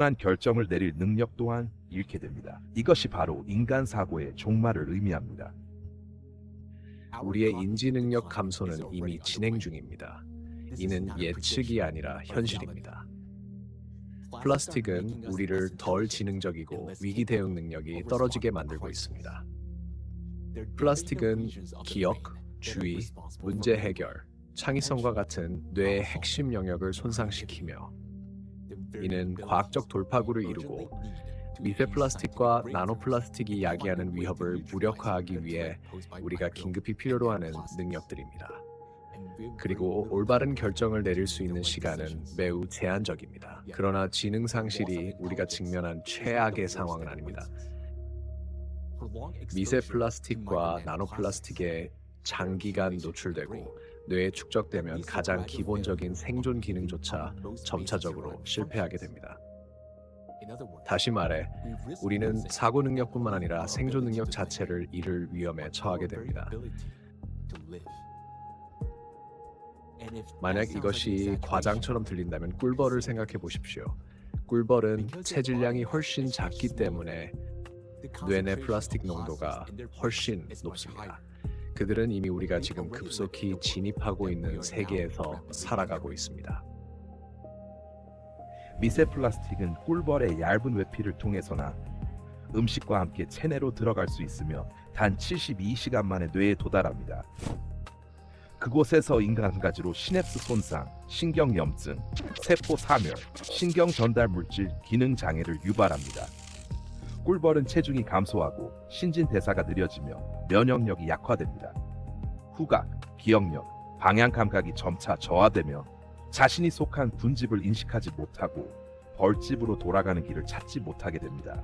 한 결정을 내릴 능력 또한 잃게 됩니다. 이것이 바로 인간 사고의 종말을 의미합니다. 우리의 인지 능력 감소는 이미 진행 중입니다. 이는 예측이 아니라 현실입니다. 플라스틱은 우리를 덜 지능적이고 위기 대응 능력이 떨어지게 만들고 있습니다. 플라스틱은 기억, 주의, 문제 해결, 창의성과 같은 뇌의 핵심 영역을 손상시키며 이는 과학적 돌파구를 이루고 미세 플라스틱과 나노 플라스틱이 야기하는 위협을 무력화하기 위해 우리가 긴급히 필요로 하는 능력들입니다. 그리고 올바른 결정을 내릴 수 있는 시간은 매우 제한적입니다. 그러나 지능 상실이 우리가 직면한 최악의 상황은 아닙니다. 미세 플라스틱과 나노 플라스틱에 장기간 노출되고 뇌에 축적되면 가장 기본적인 생존 기능조차 점차적으로 실패하게 됩니다. 다시 말해, 우리는 사고 능력뿐만 아니라 생존 능력 자체를 잃을 위험에 처하게 됩니다. 만약 이것이 과장처럼 들린다면 꿀벌을 생각해 보십시오. 꿀벌은 체질량이 훨씬 작기 때문에 뇌 내 플라스틱 농도가 훨씬 높습니다. 그들은 이미 우리가 지금 급속히 진입하고 있는 세계에서 살아가고 있습니다. 미세 플라스틱은 꿀벌의 얇은 외피를 통해서나 음식과 함께 체내로 들어갈 수 있으며 단 72시간 만에 뇌에 도달합니다. 그곳에서 인간가지로 시냅스 손상, 신경염증, 세포 사멸, 신경 전달 물질 기능 장애를 유발합니다. 꿀벌은 체중이 감소하고 신진대사가 느려지며 면역력이 약화됩니다. 후각, 기억력, 방향 감각이 점차 저하되며 자신이 속한 분집을 인식하지 못하고 벌집으로 돌아가는 길을 찾지 못하게 됩니다.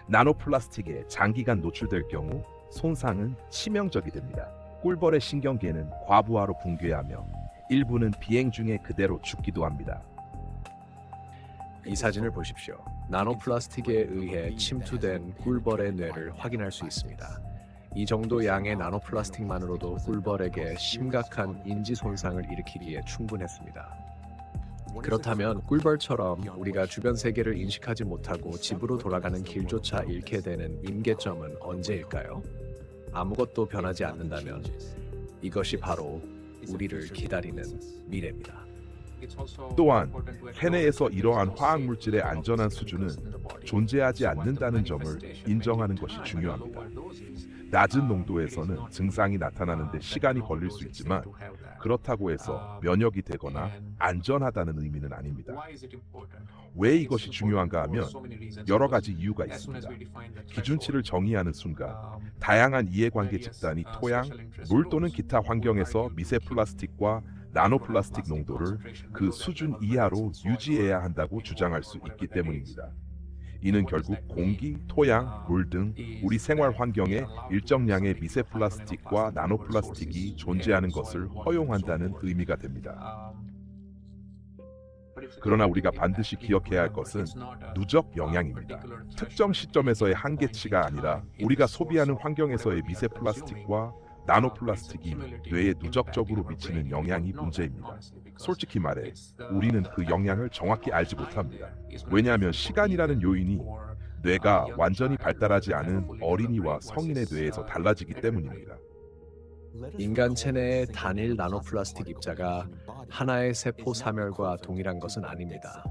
나노플라스틱에 장기간 노출될 경우 손상은 치명적이 됩니다. 꿀벌의 신경계는 과부하로 붕괴하며 일부는 비행 중에 그대로 죽기도 합니다. 이 사진을 보십시오. 나노 플라스틱에 의해 침투된 꿀벌의 뇌를 확인할 수 있습니다. 이 정도 양의 나노 플라스틱만으로도 꿀벌에게 심각한 인지 손상을 일으키기에 충분했습니다. 그렇다면 꿀벌처럼 우리가 주변 세계를 인식하지 못하고 집으로 돌아가는 길조차 잃게 되는 임계점은 언제일까요? 아무것도 변하지 않는다면 이것이 바로 우리를 기다리는 미래입니다. 또한 세내에서 이러한 화학물질의 안전한 수준은 존재하지 않는다는 점을 인정하는 것이 중요합니다. 낮은 농도에서는 증상이 나타나는데 시간이 걸릴 수 있지만 그렇다고 해서 면역이 되거나 안전하다는 의미는 아닙니다. 왜 이것이 중요한가 하면 여러 가지 이유가 있습니다. 기준치를 정의하는 순간 다양한 이해관계 집단이 토양, 물 또는 기타 환경에서 미세 플라스틱과 나노 플라스틱 농도를 그 수준 이하로 유지해야 한다고 주장할 수 있기 때문입니다. 이는 결국 공기, 토양, 물 등 우리 생활 환경에 일정량의 미세 플라스틱과 나노 플라스틱이 존재하는 것을 허용한다는 의미가 됩니다. 그러나 우리가 반드시 기억해야 할 것은 누적 영향입니다. 특정 시점에서의 한계치가 아니라 우리가 소비하는 환경에서의 미세 플라스틱과 나노 플라스틱이 뇌에 누적적으로 미치는 영향이 문제입니다. 솔직히 말해 우리는 그 영향을 정확히 알지 못합니다. 왜냐하면 시간이라는 요인이 뇌가 완전히 발달하지 않은 어린이와 성인의 뇌에서 달라지기 때문입니다. 인간 체내의 단일 나노 플라스틱 입자가 하나의 세포 사멸과 동일한 것은 아닙니다.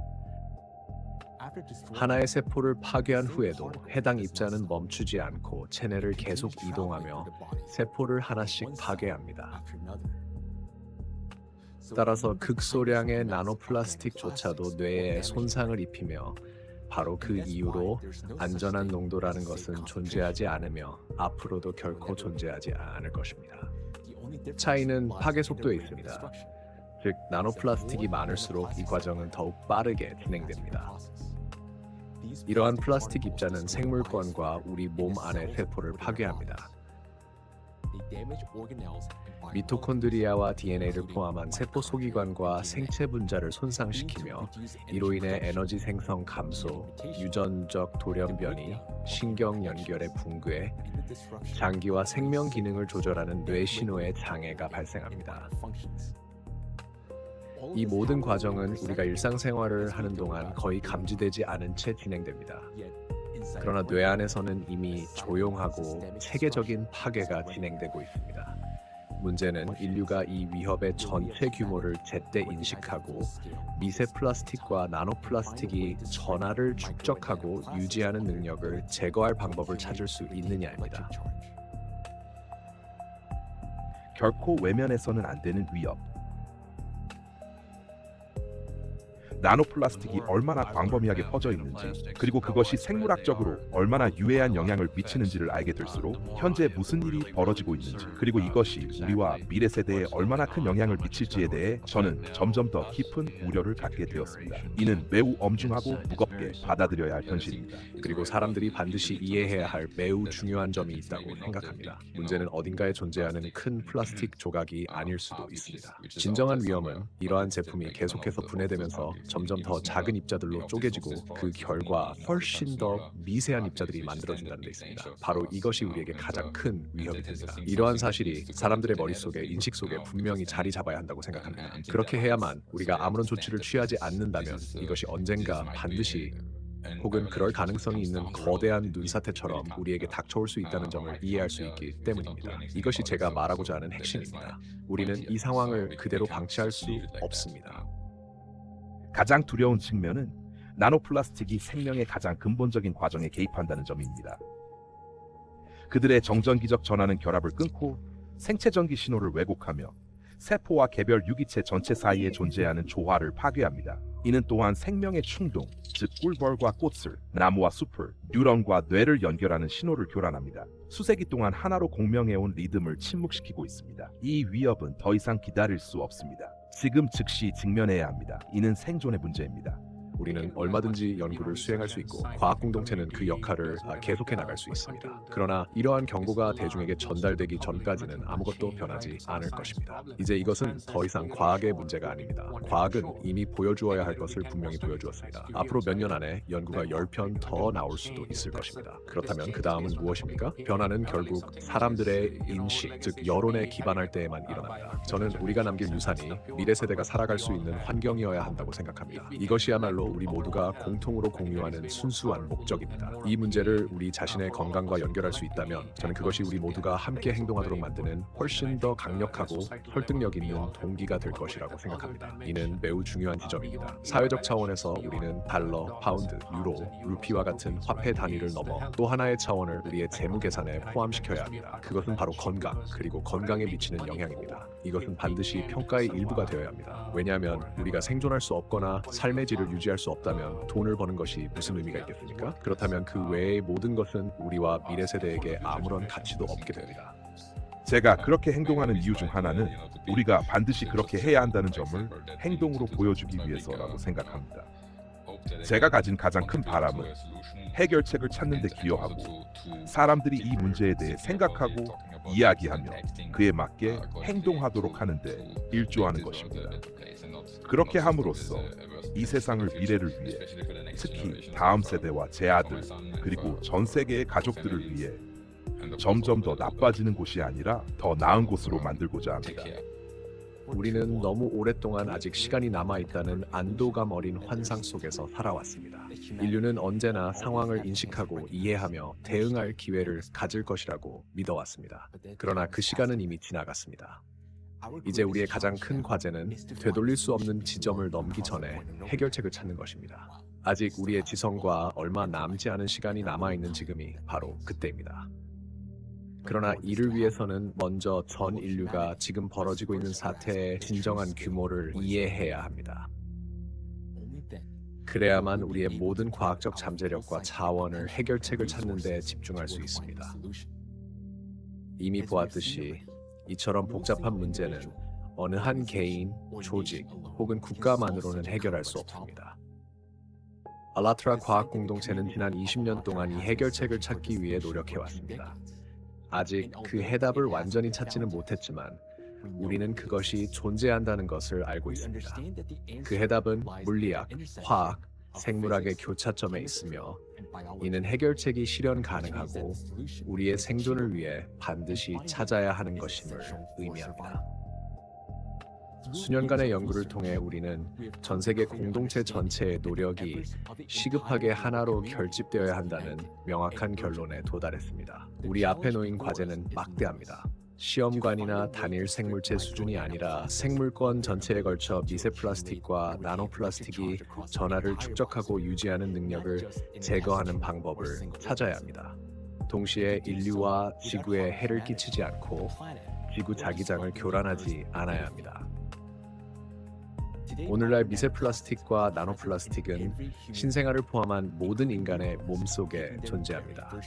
하나의 세포를 파괴한 후에도 해당 입자는 멈추지 않고 체내를 계속 이동하며 세포를 하나씩 파괴합니다. 따라서 극소량의 나노 플라스틱조차도 뇌에 손상을 입히며 바로 그 이유로 안전한 농도라는 것은 존재하지 않으며 앞으로도 결코 존재하지 않을 것입니다. 차이는 파괴 속도에 있습니다. 즉, 나노 플라스틱이 많을수록 이 과정은 더욱 빠르게 진행됩니다. 이러한 플라스틱 입자는 생물권과 우리 몸 안의 세포를 파괴합니다. 미토콘드리아와 DNA를 포함한 세포 소기관과 생체 분자를 손상시키며 이로 인해 에너지 생성 감소, 유전적 돌연변이, 신경 연결의 붕괴, 장기와 생명 기능을 조절하는 뇌 신호의 장애가 발생합니다. 이 모든 과정은 우리가 일상생활을 하는 동안 거의 감지되지 않은 채 진행됩니다. 그러나 뇌 안에서는 이미 조용하고 체계적인 파괴가 진행되고 있습니다. 문제는 인류가 이 위협의 전체 규모를 제때 인식하고 미세 플라스틱과 나노 플라스틱이 전하를 축적하고 유지하는 능력을 제거할 방법을 찾을 수 있느냐입니다. 결코 외면해서는 안 되는 위협. 나노플라스틱이 얼마나 광범위하게 퍼져 있는지, 그리고 그것이 생물학적으로 얼마나 유해한 영향을 미치는지를 알게 될수록 현재 무슨 일이 벌어지고 있는지, 그리고 이것이 우리와 미래 세대에 얼마나 큰 영향을 미칠지에 대해 저는 점점 더 깊은 우려를 갖게 되었습니다. 이는 매우 엄중하고 무겁게 받아들여야 할 현실입니다. 그리고 사람들이 반드시 이해해야 할 매우 중요한 점이 있다고 생각합니다. 문제는 어딘가에 존재하는 큰 플라스틱 조각이 아닐 수도 있습니다. 진정한 위험은 이러한 제품이 계속해서 분해되면서 점점 더 작은 입자들로 쪼개지고 그 결과 훨씬 더 미세한 입자들이 만들어진다는 데 있습니다. 바로 이것이 우리에게 가장 큰 위협이 됩니다. 이러한 사실이 사람들의 머릿속에, 인식 속에 분명히 자리 잡아야 한다고 생각합니다. 그렇게 해야만 우리가 아무런 조치를 취하지 않는다면 이것이 언젠가 반드시 혹은 그럴 가능성이 있는 거대한 눈사태처럼 우리에게 닥쳐올 수 있다는 점을 이해할 수 있기 때문입니다. 이것이 제가 말하고자 하는 핵심입니다. 우리는 이 상황을 그대로 방치할 수 없습니다. 가장 두려운 측면은 나노플라스틱이 생명의 가장 근본적인 과정에 개입한다는 점입니다. 그들의 정전기적 전하는 결합을 끊고 생체전기 신호를 왜곡하며 세포와 개별 유기체 전체 사이에 존재하는 조화를 파괴합니다. 이는 또한 생명의 충동, 즉 꿀벌과 꽃을, 나무와 숲을, 뉴런과 뇌를 연결하는 신호를 교란합니다. 수세기 동안 하나로 공명해온 리듬을 침묵시키고 있습니다. 이 위협은 더 이상 기다릴 수 없습니다. 지금 즉시 직면해야 합니다. 이는 생존의 문제입니다. 우리는 얼마든지 연구를 수행할 수 있고 과학 공동체는 그 역할을 계속해 나갈 수 있습니다. 그러나 이러한 경고가 대중에게 전달되기 전까지는 아무것도 변하지 않을 것입니다. 이제 이것은 더 이상 과학의 문제가 아닙니다. 과학은 이미 보여주어야 할 것을 분명히 보여주었습니다. 앞으로 몇 년 안에 연구가 10편 더 나올 수도 있을 것입니다. 그렇다면 그 다음은 무엇입니까? 변화는 결국 사람들의 인식, 즉 여론에 기반할 때에만 일어납니다. 저는 우리가 남길 유산이 미래 세대가 살아갈 수 있는 환경이어야 한다고 생각합니다. 이것이야말로 우리 모두가 공통으로 공유하는 순수한 목적입니다. 이 문제를 우리 자신의 건강과 연결할 수 있다면 저는 그것이 우리 모두가 함께 행동하도록 만드는 훨씬 더 강력하고 설득력 있는 동기가 될 것이라고 생각합니다. 이는 매우 중요한 지점입니다. 사회적 차원에서 우리는 달러, 파운드, 유로, 루피와 같은 화폐 단위를 넘어 또 하나의 차원을 우리의 재무 계산에 포함시켜야 합니다. 그것은 바로 건강, 그리고 건강에 미치는 영향입니다. 이것은 반드시 평가의 일부가 되어야 합니다. 왜냐하면 우리가 생존할 수 없거나 삶의 질을 유지할 수 없다면 돈을 버는 것이 무슨 의미가 있겠습니까? 그렇다면 그 외의 모든 것은 우리와 미래 세대에게 아무런 가치도 없게 됩니다. 제가 그렇게 행동하는 이유 중 하나는 우리가 반드시 그렇게 해야 한다는 점을 행동으로 보여주기 위해서라고 생각합니다. 제가 가진 가장 큰 바람은 해결책을 찾는 데 기여하고 사람들이 이 문제에 대해 생각하고 이야기하며 그에 맞게 행동하도록 하는 데 일조하는 것입니다. 그렇게 함으로써 이 세상을 미래를 위해, 특히 다음 세대와 제 아들 그리고 전 세계의 가족들을 위해 점점 더 나빠지는 곳이 아니라 더 나은 곳으로 만들고자 합니다. 우리는 너무 오랫동안 아직 시간이 남아있다는 안도감 어린 환상 속에서 살아왔습니다. 인류는 언제나 상황을 인식하고 이해하며 대응할 기회를 가질 것이라고 믿어왔습니다. 그러나 그 시간은 이미 지나갔습니다. 이제 우리의 가장 큰 과제는 되돌릴 수 없는 지점을 넘기 전에 해결책을 찾는 것입니다. 아직 우리의 지성과 얼마 남지 않은 시간이 남아있는 지금이 바로 그때입니다. 그러나 이를 위해서는 먼저 전 인류가 지금 벌어지고 있는 사태의 진정한 규모를 이해해야 합니다. 그래야만 우리의 모든 과학적 잠재력과 자원을 해결책을 찾는 데 집중할 수 있습니다. 이미 보았듯이 이처럼 복잡한 문제는 어느 한 개인, 조직 혹은 국가만으로는 해결할 수 없습니다. 알라트라 과학 공동체는 지난 20년 동안 이 해결책을 찾기 위해 노력해왔습니다. 아직 그 해답을 완전히 찾지는 못했지만 우리는 그것이 존재한다는 것을 알고 있습니다. 그 해답은 물리학, 화학, 생물학의 교차점에 있으며 이는 해결책이 실현 가능하고 우리의 생존을 위해 반드시 찾아야 하는 것임을 의미합니다. 수년간의 연구를 통해 우리는 전 세계 공동체 전체의 노력이 시급하게 하나로 결집되어야 한다는 명확한 결론에 도달했습니다. 우리 앞에 놓인 과제는 막대합니다. 시험관이나 단일 생물체 수준이 아니라 생물권 전체에 걸쳐 미세 플라스틱과 나노 플라스틱이 전하를 축적하고 유지하는 능력을 제거하는 방법을 찾아야 합니다. 동시에 인류와 지구에 해를 끼치지 않고 지구 자기장을 교란하지 않아야 합니다. 오늘날 미세 플라스틱과 나노 플라스틱은 신생아를 포함한 모든 인간의 몸속에 존재합니다.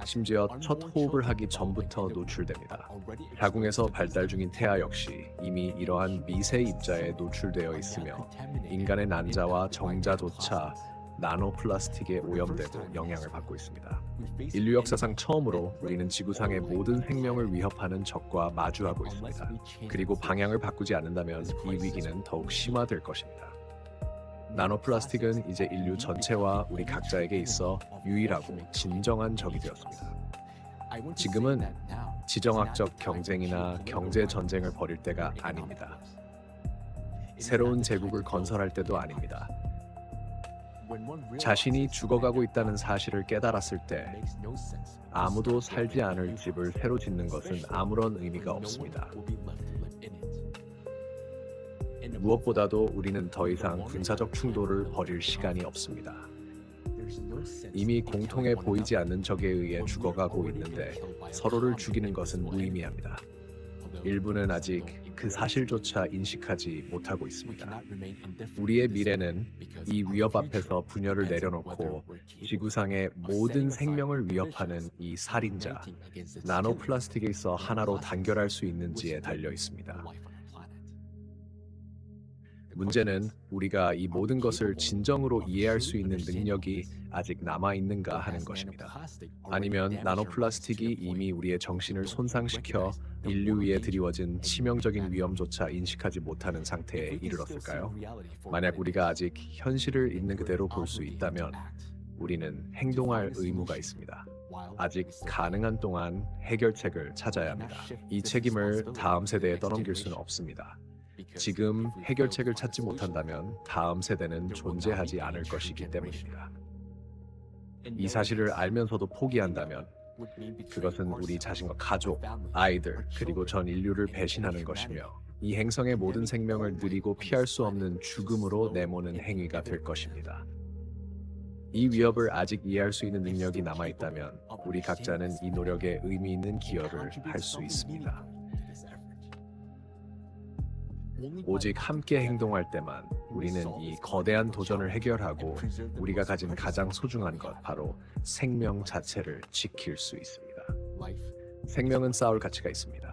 심지어 첫 호흡을 하기 전부터 노출됩니다. 자궁에서 발달 중인 태아 역시 이미 이러한 미세 입자에 노출되어 있으며 인간의 난자와 정자조차 나노 플라스틱에 오염되고 영향을 받고 있습니다. 인류 역사상 처음으로 우리는 지구상의 모든 생명을 위협하는 적과 마주하고 있습니다. 그리고 방향을 바꾸지 않는다면 이 위기는 더욱 심화될 것입니다. 나노 플라스틱은 이제 인류 전체와 우리 각자에게 있어 유일하고 진정한 적이 되었습니다. 지금은 지정학적 경쟁이나 경제 전쟁을 벌일 때가 아닙니다. 새로운 제국을 건설할 때도 아닙니다. 자신이 죽어가고 있다는 사실을 깨달았을 때 아무도 살지 않을 집을 새로 짓는 것은 아무런 의미가 없습니다. 무엇보다도 우리는 더 이상 군사적 충돌을 벌일 시간이 없습니다. 이미 공통해 보이지 않는 적에 의해 죽어가고 있는데 서로를 죽이는 것은 무의미합니다. 일부는 아직 그 사실조차 인식하지 못하고 있습니다. 우리의 미래는 이 위협 앞에서 분열을 내려놓고 지구상의 모든 생명을 위협하는 이 살인자, 나노 플라스틱에 있어 하나로 단결할 수 있는지에 달려 있습니다. 문제는 우리가 이 모든 것을 진정으로 이해할 수 있는 능력이 아직 남아있는가 하는 것입니다. 아니면 나노 플라스틱이 이미 우리의 정신을 손상시켜 인류 위에 드리워진 치명적인 위험조차 인식하지 못하는 상태에 이르렀을까요? 만약 우리가 아직 현실을 있는 그대로 볼 수 있다면 우리는 행동할 의무가 있습니다. 아직 가능한 동안 해결책을 찾아야 합니다. 이 책임을 다음 세대에 떠넘길 수는 없습니다. 지금 해결책을 찾지 못한다면 다음 세대는 존재하지 않을 것이기 때문입니다. 이 사실을 알면서도 포기한다면 그것은 우리 자신과 가족, 아이들, 그리고 전 인류를 배신하는 것이며 이 행성의 모든 생명을 느리고 피할 수 없는 죽음으로 내모는 행위가 될 것입니다. 이 위협을 아직 이해할 수 있는 능력이 남아있다면 우리 각자는 이 노력에 의미 있는 기여를 할 수 있습니다. 오직 함께 행동할 때만 우리는 이 거대한 도전을 해결하고 우리가 가진 가장 소중한 것, 바로 생명 자체를 지킬 수 있습니다. 생명은 싸울 가치가 있습니다.